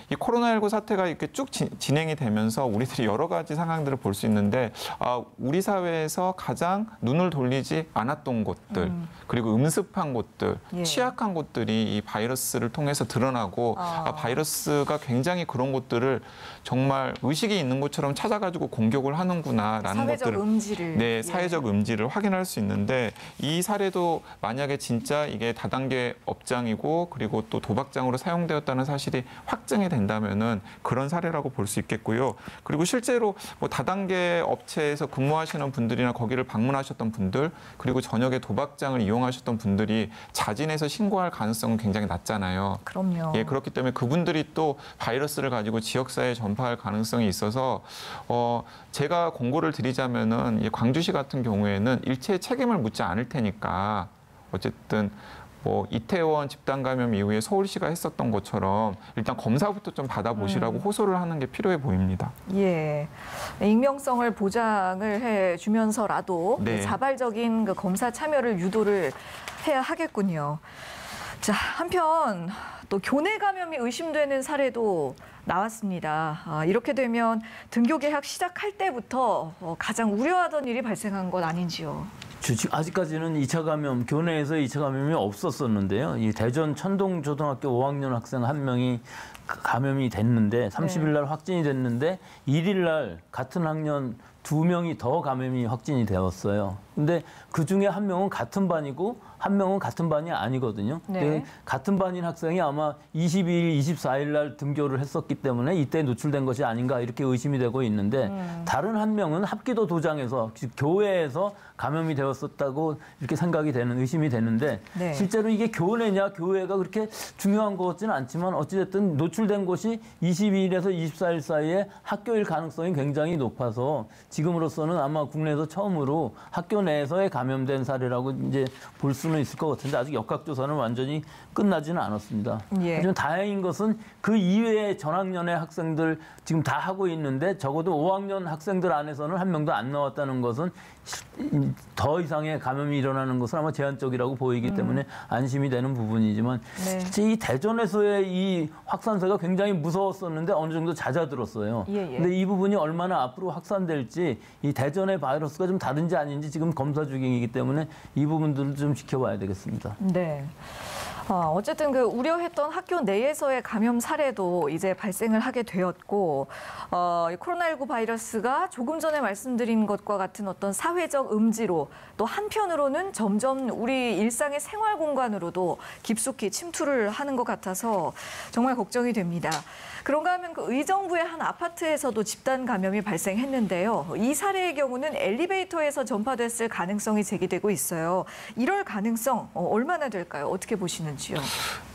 이 코로나19 사태가 이렇게 쭉 진행이 되면서 우리들이 여러 가지 상황들을 볼 수 있는데 우리 사회에서 가장 눈을 돌리지 않았던 곳들 그리고 음습한 곳들, 예. 취약한 곳들이 이 바이러스를 통해서 드러나고 바이러스가 굉장히 그런 곳들을 정말 의식이 있는 것처럼 찾아가지고 공격을 하는구나라는 사회적 것들을 음지를. 네, 사회적 음지를 확인할 수 있는데 이 사례도 만약에 진짜 이게 다단계 업장이고 그리고 또 도박장으로 사용되었다는 사실이 확정이 된다면은 그런 사례라고 볼 수 있겠고요. 그리고 실제로 뭐 다단계 업체에서 근무하시는 분들이나 거기를 방문하셨던 분들 그리고 저녁에 도박장을 이용하셨던 분들이 자진해서 신고할 가능성은 굉장히 낮잖아요. 그럼요. 예, 그렇기 때문에 그분들이 또 바이러스를 가지고 지역사회에 전파할 가능성이 있어서 제가 공고를 드리자면은 광주시 같은 경우에는 일체의 책임을 묻지 않을 테니까 어쨌든 뭐 이태원 집단 감염 이후에 서울시가 했었던 것처럼 일단 검사부터 좀 받아보시라고 호소를 하는 게 필요해 보입니다. 예, 익명성을 보장을 해주면서라도 네. 자발적인 그 검사 참여를 유도를 해야 하겠군요. 자, 한편 또 교내 감염이 의심되는 사례도 나왔습니다. 이렇게 되면 등교 개학 시작할 때부터 가장 우려하던 일이 발생한 것 아닌지요. 아직까지는 2차 감염, 교내에서 2차 감염이 없었었는데요. 이 대전 천동초등학교 5학년 학생 한 명이 감염이 됐는데 30일 날 확진이 됐는데 1일 날 같은 학년 2명이 더 감염이 확진이 되었어요. 근데 그 중에 한 명은 같은 반이고 한 명은 같은 반이 아니거든요. 네. 같은 반인 학생이 아마 22일, 24일 날 등교를 했었기 때문에 이때 노출된 것이 아닌가 이렇게 의심이 되고 있는데 다른 한 명은 합기도 도장에서 교회에서 감염이 되었었다고 이렇게 생각이 되는 의심이 되는데 네. 실제로 이게 교내냐 교회가 그렇게 중요한 것 같지는 않지만 어찌됐든 노출된 곳이 22일에서 24일 사이에 학교일 가능성이 굉장히 높아서 지금으로서는 아마 국내에서 처음으로 학교 내에서의 감염된 사례라고 이제 볼 수는 있을 것 같은데 아직 역학조사는 완전히 끝나지는 않았습니다. 예. 하지만 다행인 것은 그 이외의 전학년의 학생들 지금 다 하고 있는데 적어도 5학년 학생들 안에서는 한 명도 안 나왔다는 것은 더 이상의 감염이 일어나는 것은 아마 제한적이라고 보이기 때문에 안심이 되는 부분이지만 네. 실제 이 대전에서의 이 확산세가 굉장히 무서웠었는데 어느 정도 잦아들었어요. 예, 예. 근데 이 부분이 얼마나 앞으로 확산될지 이 대전의 바이러스가 좀 다른지 아닌지 지금 검사 중이기 때문에 이 부분들을 좀 지켜봐야 되겠습니다. 네. 어쨌든 그 우려했던 학교 내에서의 감염 사례도 이제 발생을 하게 되었고, 이 코로나19 바이러스가 조금 전에 말씀드린 것과 같은 어떤 사회적 음지로 또 한편으로는 점점 우리 일상의 생활 공간으로도 깊숙이 침투를 하는 것 같아서 정말 걱정이 됩니다. 그런가 하면 그 의정부의 한 아파트에서도 집단 감염이 발생했는데요. 이 사례의 경우는 엘리베이터에서 전파됐을 가능성이 제기되고 있어요. 이럴 가능성 얼마나 될까요? 어떻게 보시는지요?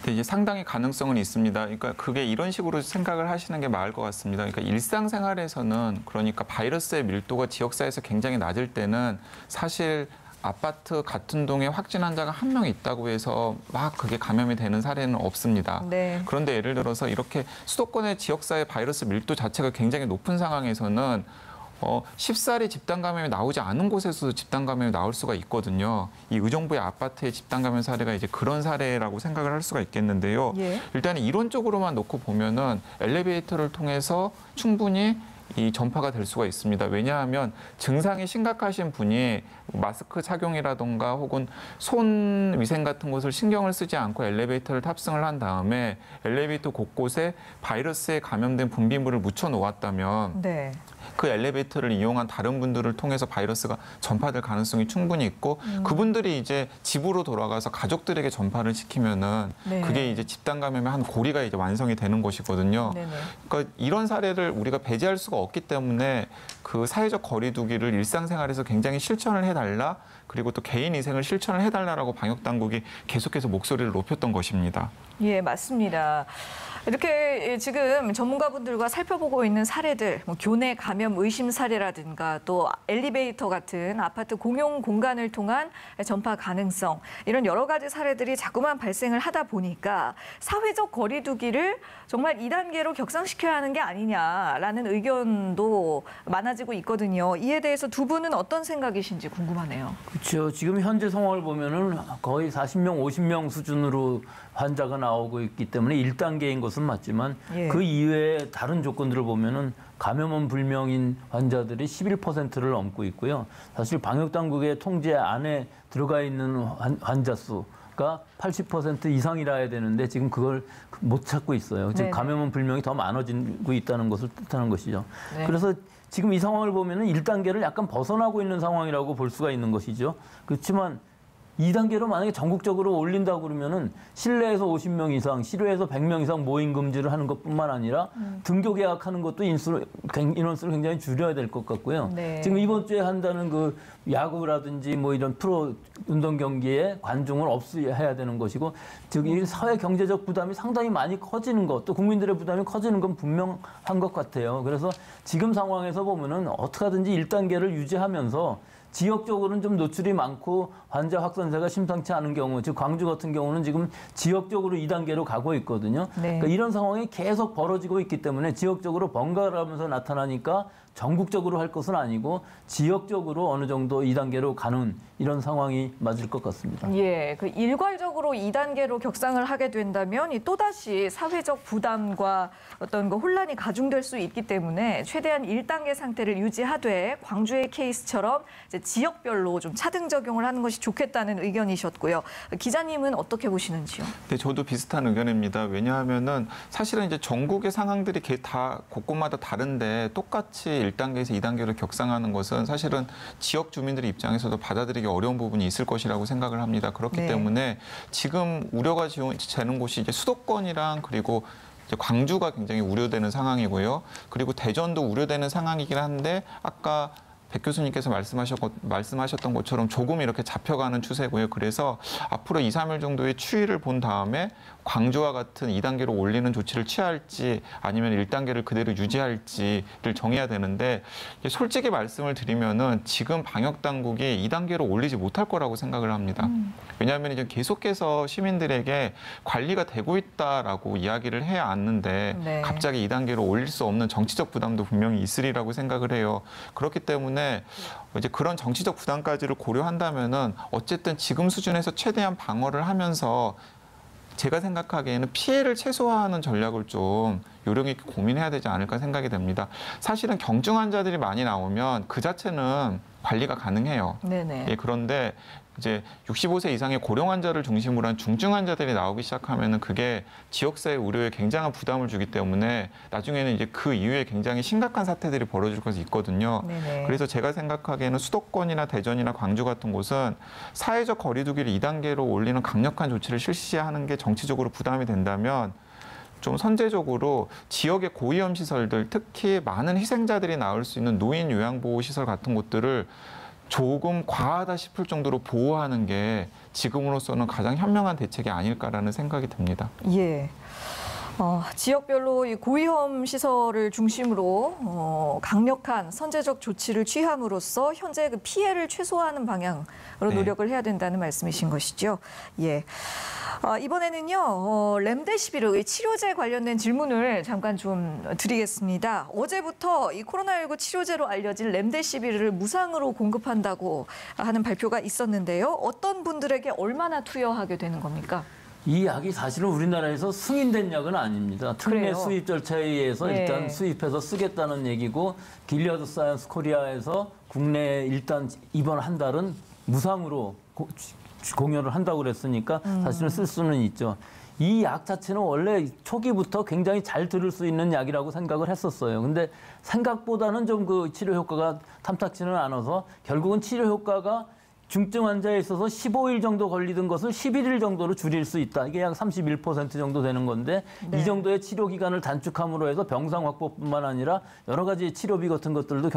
네, 이제 상당히 가능성은 있습니다. 그러니까 그게 이런 식으로 생각을 하시는 게 맞을 것 같습니다. 그러니까 일상생활에서는 그러니까 바이러스의 밀도가 지역사회에서 굉장히 낮을 때는 사실 아파트 같은 동에 확진 환자가 한 명 있다고 해서 막 그게 감염이 되는 사례는 없습니다. 네. 그런데 예를 들어서 이렇게 수도권의 지역사회 바이러스 밀도 자체가 굉장히 높은 상황에서는 쉽사리 집단 감염이 나오지 않은 곳에서도 집단 감염이 나올 수가 있거든요. 이 의정부의 아파트의 집단 감염 사례가 이제 그런 사례라고 생각을 할 수가 있겠는데요. 예. 일단 이론적으로만 놓고 보면은 엘리베이터를 통해서 충분히 이 전파가 될 수가 있습니다. 왜냐하면 증상이 심각하신 분이 마스크 착용이라던가 혹은 손 위생 같은 것을 신경을 쓰지 않고 엘리베이터를 탑승을 한 다음에 엘리베이터 곳곳에 바이러스에 감염된 분비물을 묻혀 놓았다면 네. 그 엘리베이터를 이용한 다른 분들을 통해서 바이러스가 전파될 가능성이 충분히 있고 그분들이 이제 집으로 돌아가서 가족들에게 전파를 시키면은 네. 그게 이제 집단 감염의 한 고리가 이제 완성이 되는 것이거든요. 네네. 그러니까 이런 사례를 우리가 배제할 수가 없기 때문에 그 사회적 거리두기를 일상생활에서 굉장히 실천을 해달라. 그리고 또 개인 위생을 실천을 해달라라고 방역 당국이 계속해서 목소리를 높였던 것입니다. 예, 맞습니다. 이렇게 지금 전문가분들과 살펴보고 있는 사례들, 뭐 교내 감염 의심 사례라든가 또 엘리베이터 같은 아파트 공용 공간을 통한 전파 가능성, 이런 여러 가지 사례들이 자꾸만 발생을 하다 보니까 사회적 거리두기를 정말 2단계로 격상시켜야 하는 게 아니냐라는 의견도 많아지고 있거든요. 이에 대해서 두 분은 어떤 생각이신지 궁금하네요. 그렇죠. 지금 현재 상황을 보면은 거의 40명, 50명 수준으로 환자가 나오고 있기 때문에 1단계인 것은 맞지만 예. 그 이외에 다른 조건들을 보면은 감염원 불명인 환자들이 11%를 넘고 있고요. 사실 방역 당국의 통제 안에 들어가 있는 환자 수가 80% 이상이라 해야 되는데 지금 그걸 못 찾고 있어요. 지금 네네. 감염원 불명이 더 많아지고 있다는 것을 뜻하는 것이죠. 네. 그래서 지금 이 상황을 보면은 1단계를 약간 벗어나고 있는 상황이라고 볼 수가 있는 것이죠. 그렇지만 2단계로 만약에 전국적으로 올린다고 그러면은 실내에서 50명 이상, 실외에서 100명 이상 모임 금지를 하는 것뿐만 아니라 등교 계약하는 것도 인원수를 굉장히 줄여야 될 것 같고요. 네. 지금 이번 주에 한다는 그 야구라든지 뭐 이런 프로 운동 경기에 관중을 없애야 되는 것이고, 즉 이 사회 경제적 부담이 상당히 많이 커지는 것, 또 국민들의 부담이 커지는 건 분명한 것 같아요. 그래서 지금 상황에서 보면은 어떻게 하든지 1단계를 유지하면서 지역적으로는 좀 노출이 많고 환자 확산세가 심상치 않은 경우, 즉 광주 같은 경우는 지금 지역적으로 2단계로 가고 있거든요. 네. 그러니까 이런 상황이 계속 벌어지고 있기 때문에 지역적으로 번갈아가면서 나타나니까 전국적으로 할 것은 아니고 지역적으로 어느 정도 2단계로 가는 이런 상황이 맞을 것 같습니다. 예, 그 일괄적으로 2단계로 격상을 하게 된다면 또다시 사회적 부담과 어떤 그 혼란이 가중될 수 있기 때문에 최대한 1단계 상태를 유지하되 광주의 케이스처럼 이제 지역별로 좀 차등 적용을 하는 것이 좋겠다는 의견이셨고요. 기자님은 어떻게 보시는지요? 네, 저도 비슷한 의견입니다. 왜냐하면은 사실은 이제 전국의 상황들이 다 곳곳마다 다른데 똑같이 1단계에서 2단계로 격상하는 것은 사실은 지역 주민들의 입장에서도 받아들이기 어려운 부분이 있을 것이라고 생각을 합니다. 그렇기 네. 때문에 지금 우려가 되는 곳이 이제 수도권이랑 그리고 이제 광주가 굉장히 우려되는 상황이고요. 그리고 대전도 우려되는 상황이긴 한데 아까 백 교수님께서 말씀하셨던 것처럼 조금 이렇게 잡혀가는 추세고요. 그래서 앞으로 2, 3일 정도의 추이를 본 다음에 광주와 같은 2단계로 올리는 조치를 취할지 아니면 1단계를 그대로 유지할지를 정해야 되는데 솔직히 말씀을 드리면은 지금 방역 당국이 2단계로 올리지 못할 거라고 생각을 합니다. 왜냐하면 이제 계속해서 시민들에게 관리가 되고 있다라고 이야기를 해야 않는데 네. 갑자기 2단계로 올릴 수 없는 정치적 부담도 분명히 있으리라고 생각을 해요. 그렇기 때문에 이제 그런 정치적 부담까지를 고려한다면은 어쨌든 지금 수준에서 최대한 방어를 하면서 제가 생각하기에는 피해를 최소화하는 전략을 좀 요령 있게 고민해야 되지 않을까 생각이 됩니다. 사실은 경증 환자들이 많이 나오면 그 자체는 관리가 가능해요. 네네. 예, 그런데 이제 65세 이상의 고령 환자를 중심으로 한 중증 환자들이 나오기 시작하면은 그게 지역사회 의료에 굉장한 부담을 주기 때문에 나중에는 이제 그 이후에 굉장히 심각한 사태들이 벌어질 것이 있거든요. 네네. 그래서 제가 생각하기에는 수도권이나 대전이나 광주 같은 곳은 사회적 거리두기를 2단계로 올리는 강력한 조치를 실시하는 게 정치적으로 부담이 된다면 좀 선제적으로 지역의 고위험 시설들, 특히 많은 희생자들이 나올 수 있는 노인 요양보호시설 같은 곳들을 조금 과하다 싶을 정도로 보호하는 게 지금으로서는 가장 현명한 대책이 아닐까라는 생각이 듭니다. 예. 지역별로 이 고위험 시설을 중심으로 강력한 선제적 조치를 취함으로써 현재 그 피해를 최소화하는 방향으로 네. 노력을 해야 된다는 말씀이신 것이죠. 예. 이번에는요, 렘데시비르 치료제 관련된 질문을 잠깐 좀 드리겠습니다. 어제부터 이 코로나19 치료제로 알려진 렘데시비르를 무상으로 공급한다고 하는 발표가 있었는데요. 어떤 분들에게 얼마나 투여하게 되는 겁니까? 이 약이 사실은 우리나라에서 승인된 약은 아닙니다. 특례 그래요? 수입 절차에 의해서 예. 일단 수입해서 쓰겠다는 얘기고 길리아드 사이언스 코리아에서 국내에 일단 이번 한 달은 무상으로 공연을 한다고 그랬으니까 사실은 쓸 수는 있죠. 이 약 자체는 원래 초기부터 굉장히 잘 들을 수 있는 약이라고 생각을 했었어요. 근데 생각보다는 좀 그 치료 효과가 탐탁지는 않아서 결국은 치료 효과가 중증 환자에 있어서 15일 정도 걸리던 것을 11일 정도로 줄일 수 있다. 이게 약 31% 정도 되는 건데 네. 이 정도의 치료 기간을 단축함으로 해서 병상 확보뿐만 아니라 여러 가지 치료비 같은 것들도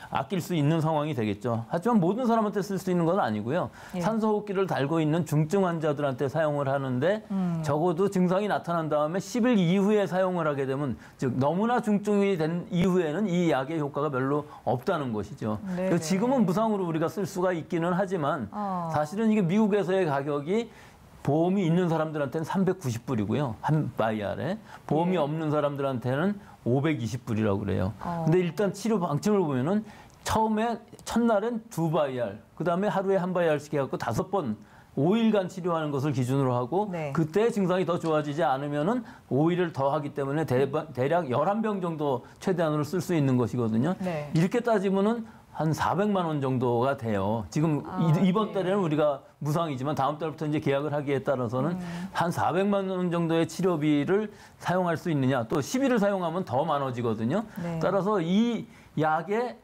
아낄 수 있는 상황이 되겠죠. 하지만 모든 사람한테 쓸 수 있는 건 아니고요. 예. 산소호흡기를 달고 있는 중증 환자들한테 사용을 하는데 적어도 증상이 나타난 다음에 10일 이후에 사용을 하게 되면 즉 너무나 중증이 된 이후에는 이 약의 효과가 별로 없다는 것이죠. 네네. 그래서 지금은 무상으로 우리가 쓸 수가 있기는 하지만 사실은 이게 미국에서의 가격이 보험이 있는 사람들한테는 390불이고요. 한 바이알에. 보험이 예. 없는 사람들한테는 520불이라고 그래요. 근데 일단 치료 방침을 보면은 처음에 첫날엔 2바이알, 그다음에 하루에 1바이알씩 해갖고 5번 5일간 치료하는 것을 기준으로 하고 네. 그때 증상이 더 좋아지지 않으면은 5일을 더 하기 때문에 대략 11병 정도 최대한으로 쓸 수 있는 것이거든요. 네. 이렇게 따지면은 한 400만 원 정도가 돼요. 지금 이번 달에는 우리가 무상이지만 다음 달부터 이제 계약을 하기에 따라서는 한 400만 원 정도의 치료비를 사용할 수 있느냐. 또 10일을 사용하면 더 많아지거든요. 네. 따라서 이 약의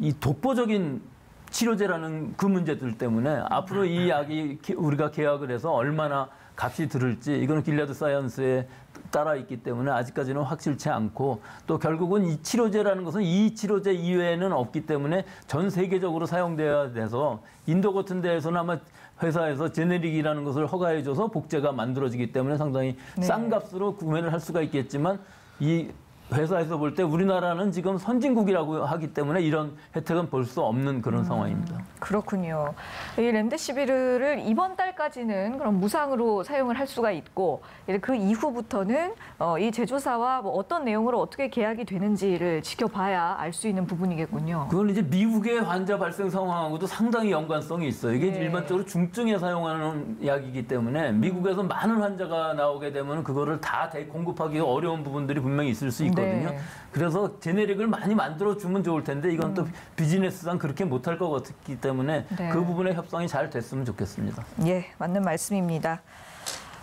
이 독보적인 치료제라는 그 문제들 때문에 앞으로 이 약이 우리가 계약을 해서 얼마나 값이 들을지 이거는 길리아드 사이언스에 따라 있기 때문에 아직까지는 확실치 않고 또 결국은 이 치료제라는 것은 이 치료제 이외에는 없기 때문에 전 세계적으로 사용돼야 돼서 인도 같은 데에서는 아마 회사에서 제네릭이라는 것을 허가해줘서 복제가 만들어지기 때문에 상당히 네. 싼 값으로 구매를 할 수가 있겠지만 이 회사에서 볼 때 우리나라는 지금 선진국이라고 하기 때문에 이런 혜택은 볼 수 없는 그런 상황입니다. 그렇군요. 이 렘데시비르를 이번 달까지는 그럼 무상으로 사용을 할 수가 있고 그 이후부터는 이 제조사와 뭐 어떤 내용으로 어떻게 계약이 되는지를 지켜봐야 알 수 있는 부분이겠군요. 그건 이제 미국의 환자 발생 상황하고도 상당히 연관성이 있어요. 이게 네. 일반적으로 중증에 사용하는 약이기 때문에 미국에서 많은 환자가 나오게 되면 그거를 다 공급하기 어려운 부분들이 분명히 있을 수 있거든요. 네. 그래서 제네릭을 많이 만들어주면 좋을 텐데 이건 또 비즈니스상 그렇게 못할 것 같기 때문에 네. 그 부분의 협상이 잘 됐으면 좋겠습니다. 예, 맞는 말씀입니다.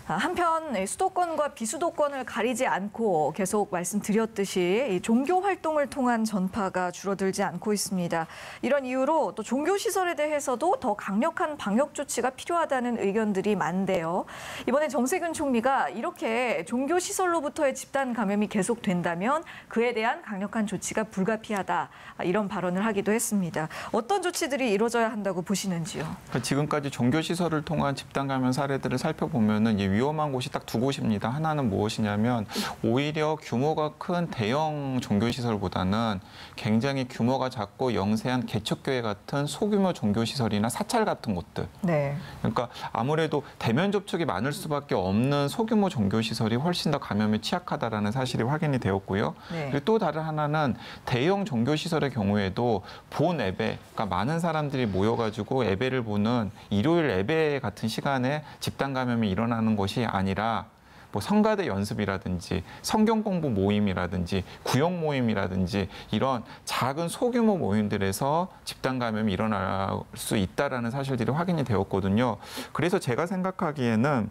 한편 수도권과 비수도권을 가리지 않고 계속 말씀드렸듯이 이 종교 활동을 통한 전파가 줄어들지 않고 있습니다. 이런 이유로 또 종교 시설에 대해서도 더 강력한 방역 조치가 필요하다는 의견들이 많은데요. 이번에 정세균 총리가 이렇게 종교 시설로부터의 집단 감염이 계속된다면 그에 대한 강력한 조치가 불가피하다 이런 발언을 하기도 했습니다. 어떤 조치들이 이루어져야 한다고 보시는지요? 지금까지 종교 시설을 통한 집단 감염 사례들을 살펴보면은 위험한 곳이 딱 두 곳입니다. 하나는 무엇이냐면 오히려 규모가 큰 대형 종교시설보다는 굉장히 규모가 작고 영세한 개척교회 같은 소규모 종교시설이나 사찰 같은 곳들. 네. 그러니까 아무래도 대면 접촉이 많을 수밖에 없는 소규모 종교시설이 훨씬 더 감염에 취약하다라는 사실이 확인이 되었고요. 네. 그리고 또 다른 하나는 대형 종교시설의 경우에도 본 예배, 그러니까 많은 사람들이 모여가지고 예배를 보는 일요일 예배 같은 시간에 집단 감염이 일어나는 것이 아니라 뭐 성가대 연습이라든지 성경 공부 모임이라든지 구역 모임이라든지 이런 작은 소규모 모임들에서 집단 감염이 일어날 수 있다라는 사실들이 확인이 되었거든요. 그래서 제가 생각하기에는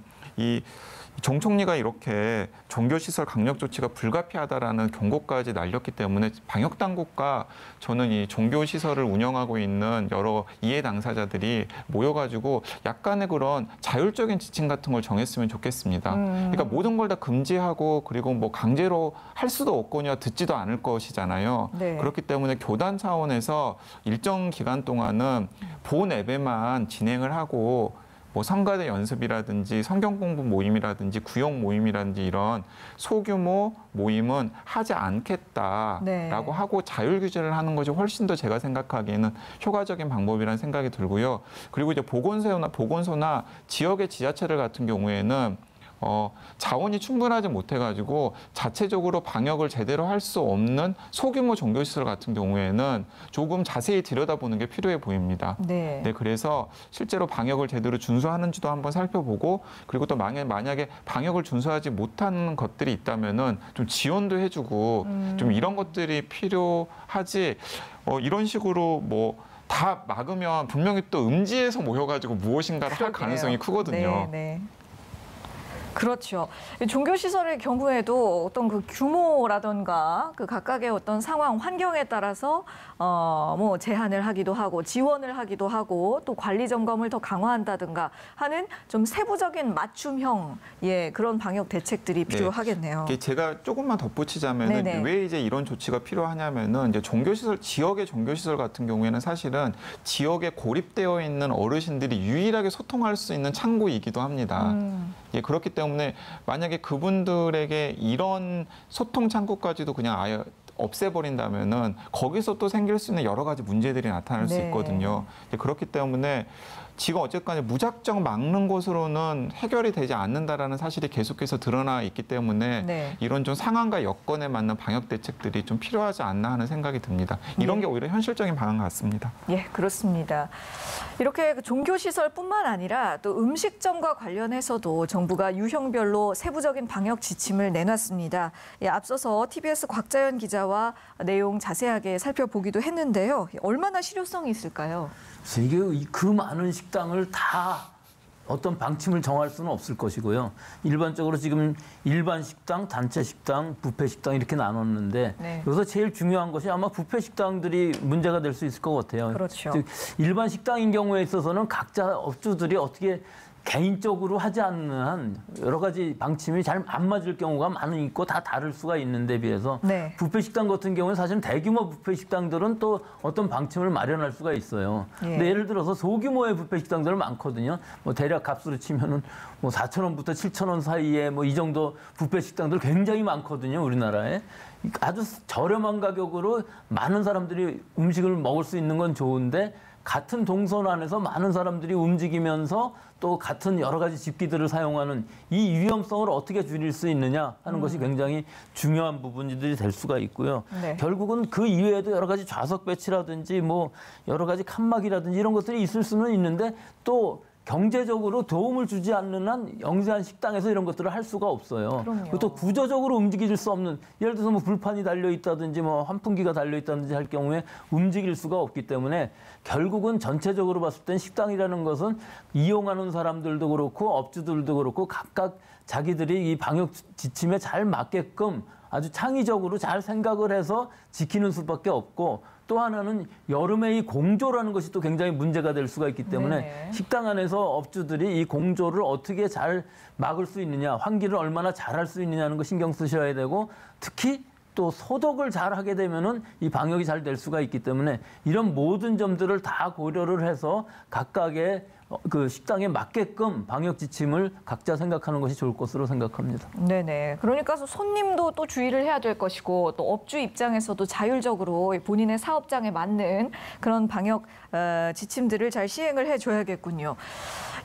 정 총리가 이렇게 종교시설 강력 조치가 불가피하다라는 경고까지 날렸기 때문에 방역 당국과 저는 이 종교시설을 운영하고 있는 여러 이해 당사자들이 모여가지고 약간의 그런 자율적인 지침 같은 걸 정했으면 좋겠습니다. 그러니까 모든 걸 다 금지하고 그리고 뭐 강제로 할 수도 없거나 듣지도 않을 것이잖아요. 네. 그렇기 때문에 교단 차원에서 일정 기간 동안은 본 예배만 진행을 하고 뭐 성가대 연습이라든지 성경 공부 모임이라든지 구역 모임이라든지 이런 소규모 모임은 하지 않겠다라고 네. 하고 자율 규제를 하는 것이 훨씬 더 제가 생각하기에는 효과적인 방법이라는 생각이 들고요. 그리고 이제 보건소나 지역의 지자체들 같은 경우에는 자원이 충분하지 못해가지고 자체적으로 방역을 제대로 할 수 없는 소규모 종교시설 같은 경우에는 조금 자세히 들여다보는 게 필요해 보입니다. 네. 네, 그래서 실제로 방역을 제대로 준수하는지도 한번 살펴보고 그리고 또 만약에 방역을 준수하지 못하는 것들이 있다면은 좀 지원도 해주고 좀 이런 것들이 필요하지. 이런 식으로 뭐 다 막으면 분명히 또 음지에서 모여가지고 무엇인가를 할 가능성이 크거든요. 네, 네. 그렇죠. 종교시설의 경우에도 어떤 그 규모라던가 그 각각의 어떤 상황, 환경에 따라서 뭐 제한을 하기도 하고 지원을 하기도 하고 또 관리 점검을 더 강화한다든가 하는 좀 세부적인 맞춤형 그런 방역 대책들이 필요하겠네요. 제가 조금만 덧붙이자면은 네네. 왜 이제 이런 조치가 필요하냐면은 이제 종교시설, 지역의 종교시설 같은 경우에는 사실은 지역에 고립되어 있는 어르신들이 유일하게 소통할 수 있는 창구이기도 합니다. 그렇기 때문에 만약에 그분들에게 이런 소통 창구까지도 그냥 아예 없애버린다면은 거기서 또 생길 수 있는 여러 가지 문제들이 나타날 수 있거든요. 그렇기 때문에 지금 어쨌거나 무작정 막는 것으로는 해결이 되지 않는다라는 사실이 계속해서 드러나 있기 때문에 이런 좀 상황과 여건에 맞는 방역 대책들이 좀 필요하지 않나 하는 생각이 듭니다. 이런 게 오히려 현실적인 방안 같습니다. 예, 그렇습니다. 이렇게 종교시설뿐만 아니라 또 음식점과 관련해서도 정부가 유형별로 세부적인 방역 지침을 내놨습니다. 앞서서 TBS 곽자연 기자와 내용 자세하게 살펴보기도 했는데요. 얼마나 실효성이 있을까요? 이게 그 많은 식당을 다 어떤 방침을 정할 수는 없을 것이고요. 일반적으로 지금 일반 식당, 단체 식당, 뷔페 식당 이렇게 나눴는데 여기서 제일 중요한 것이 아마 뷔페 식당들이 문제가 될 수 있을 것 같아요. 그렇죠. 즉 일반 식당인 경우에 있어서는 각자 업주들이 어떻게 개인적으로 하지 않는 한 여러 가지 방침이 잘 안 맞을 경우가 많이 있고 다 다를 수가 있는데 비해서 뷔페 식당 같은 경우는 사실 대규모 뷔페 식당들은 또 어떤 방침을 마련할 수가 있어요. 근데 예를 들어서 소규모의 뷔페 식당들은 많거든요. 뭐 대략 값으로 치면은 뭐 4,000원부터 7,000원 사이에 뭐 이 정도 뷔페 식당들 굉장히 많거든요, 우리나라에. 아주 저렴한 가격으로 많은 사람들이 음식을 먹을 수 있는 건 좋은데 같은 동선 안에서 많은 사람들이 움직이면서 또 같은 여러 가지 집기들을 사용하는 이 위험성을 어떻게 줄일 수 있느냐 하는 것이 굉장히 중요한 부분들이 될 수가 있고요. 결국은 그 이외에도 여러 가지 좌석 배치라든지 뭐 여러 가지 칸막이라든지 이런 것들이 있을 수는 있는데 또 경제적으로 도움을 주지 않는 한 영세한 식당에서 이런 것들을 할 수가 없어요. 그럼요. 그리고 또 구조적으로 움직일 수 없는, 예를 들어서 뭐 불판이 달려 있다든지 뭐 환풍기가 달려 있다든지 할 경우에 움직일 수가 없기 때문에 결국은 전체적으로 봤을 땐 식당이라는 것은 이용하는 사람들도 그렇고 업주들도 그렇고 각각 자기들이 이 방역 지침에 잘 맞게끔 아주 창의적으로 잘 생각을 해서 지키는 수밖에 없고, 또 하나는 여름에 이 공조라는 것이 또 굉장히 문제가 될 수가 있기 때문에 네네. 식당 안에서 업주들이 이 공조를 어떻게 잘 막을 수 있느냐, 환기를 얼마나 잘 할 수 있느냐는 거 신경 쓰셔야 되고, 특히 또 소독을 잘 하게 되면은 이 방역이 잘 될 수가 있기 때문에 이런 모든 점들을 다 고려를 해서 각각의 그 식당에 맞게끔 방역 지침을 각자 생각하는 것이 좋을 것으로 생각합니다. 네네. 그러니까 손님도 또 주의를 해야 될 것이고, 또 업주 입장에서도 자율적으로 본인의 사업장에 맞는 그런 방역 지침들을 잘 시행을 해줘야겠군요.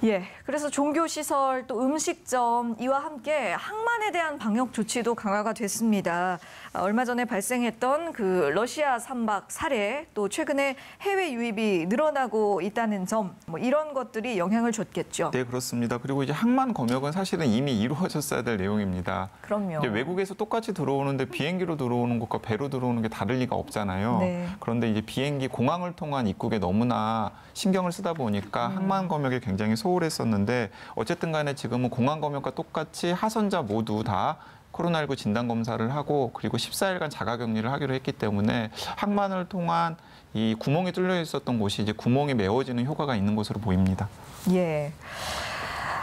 예, 그래서 종교시설, 또 음식점 이와 함께 항만에 대한 방역 조치도 강화가 됐습니다. 얼마 전에 발생했던 그 러시아 선박 살해, 또 최근에 해외 유입이 늘어나고 있다는 점, 뭐 이런 것들이 영향을 줬겠죠. 네, 그렇습니다. 그리고 이제 항만 검역은 사실은 이미 이루어졌어야 될 내용입니다. 그럼요. 이제 외국에서 똑같이 들어오는데 비행기로 들어오는 것과 배로 들어오는 게 다를 리가 없잖아요. 네. 그런데 이제 비행기 공항을 통한 입국에 너무나 신경을 쓰다 보니까 항만 검역이 굉장히 소홀했었는데, 어쨌든 간에 지금은 공항 검역과 똑같이 하선자 모두 다 코로나19 진단 검사를 하고 그리고 14일간 자가 격리를 하기로 했기 때문에 항만을 통한 이 구멍이 뚫려 있었던 곳이 이제 구멍이 메워지는 효과가 있는 것으로 보입니다. 예.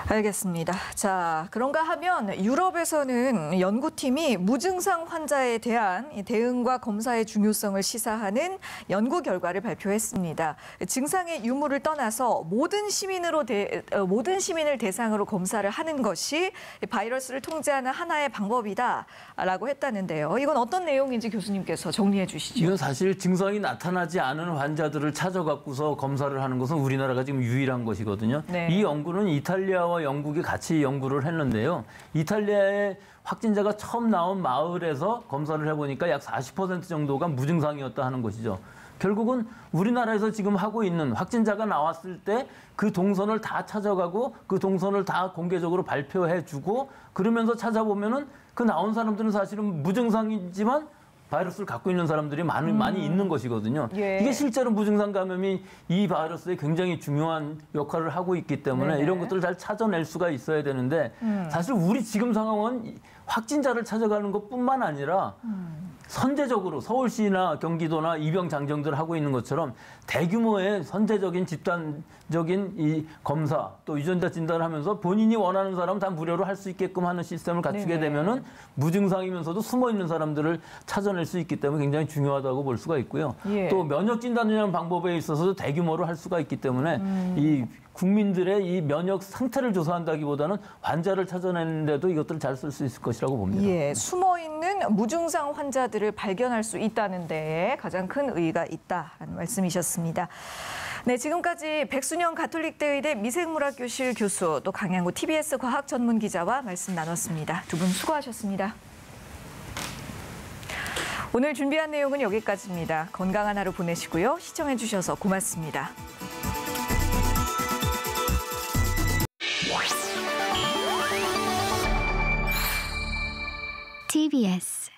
알겠습니다. 자, 그런가 하면 유럽에서는 연구팀이 무증상 환자에 대한 대응과 검사의 중요성을 시사하는 연구 결과를 발표했습니다. 증상의 유무를 떠나서 모든 시민을 대상으로 검사를 하는 것이 바이러스를 통제하는 하나의 방법이다라고 했다는데요. 이건 어떤 내용인지 교수님께서 정리해 주시죠. 이건 사실 증상이 나타나지 않은 환자들을 찾아갖고서 검사를 하는 것은 우리나라가 지금 유일한 것이거든요. 네. 이 연구는 이탈리아와 영국이 같이 연구를 했는데요. 이탈리아의 확진자가 처음 나온 마을에서 검사를 해보니까 약 40% 정도가 무증상이었다 하는 것이죠. 결국은 우리나라에서 지금 하고 있는 확진자가 나왔을 때 그 동선을 다 찾아가고 그 동선을 다 공개적으로 발표해주고 그러면서 찾아보면은 그 나온 사람들은 사실은 무증상이지만 바이러스를 갖고 있는 사람들이 많이 있는 것이거든요. 예. 이게 실제로 무증상 감염이 이 바이러스에 굉장히 중요한 역할을 하고 있기 때문에 네네. 이런 것들을 잘 찾아낼 수가 있어야 되는데 사실 우리 지금 상황은 확진자를 찾아가는 것뿐만 아니라 선제적으로 서울시나 경기도나 입영 장정들 하고 있는 것처럼 대규모의 선제적인 집단적인 이 검사 또 유전자 진단을 하면서 본인이 원하는 사람 다 무료로 할 수 있게끔 하는 시스템을 갖추게 네네. 되면은 무증상이면서도 숨어 있는 사람들을 찾아낼 수 있기 때문에 굉장히 중요하다고 볼 수가 있고요. 예. 또 면역 진단이라는 방법에 있어서도 대규모로 할 수가 있기 때문에 이 국민들의 이 면역 상태를 조사한다기보다는 환자를 찾아내는데도 이것들을 잘 쓸 수 있을 것이라고 봅니다. 예, 숨어 있는 무증상 환자들을 발견할 수 있다는 데에 가장 큰 의의가 있다는 말씀이셨습니다. 네, 지금까지 백순영 가톨릭대 의대 미생물학 교실 교수, 또 강양구 TBS 과학 전문 기자와 말씀 나눴습니다. 두 분 수고하셨습니다. 오늘 준비한 내용은 여기까지입니다. 건강한 하루 보내시고요. 시청해 주셔서 고맙습니다. TBS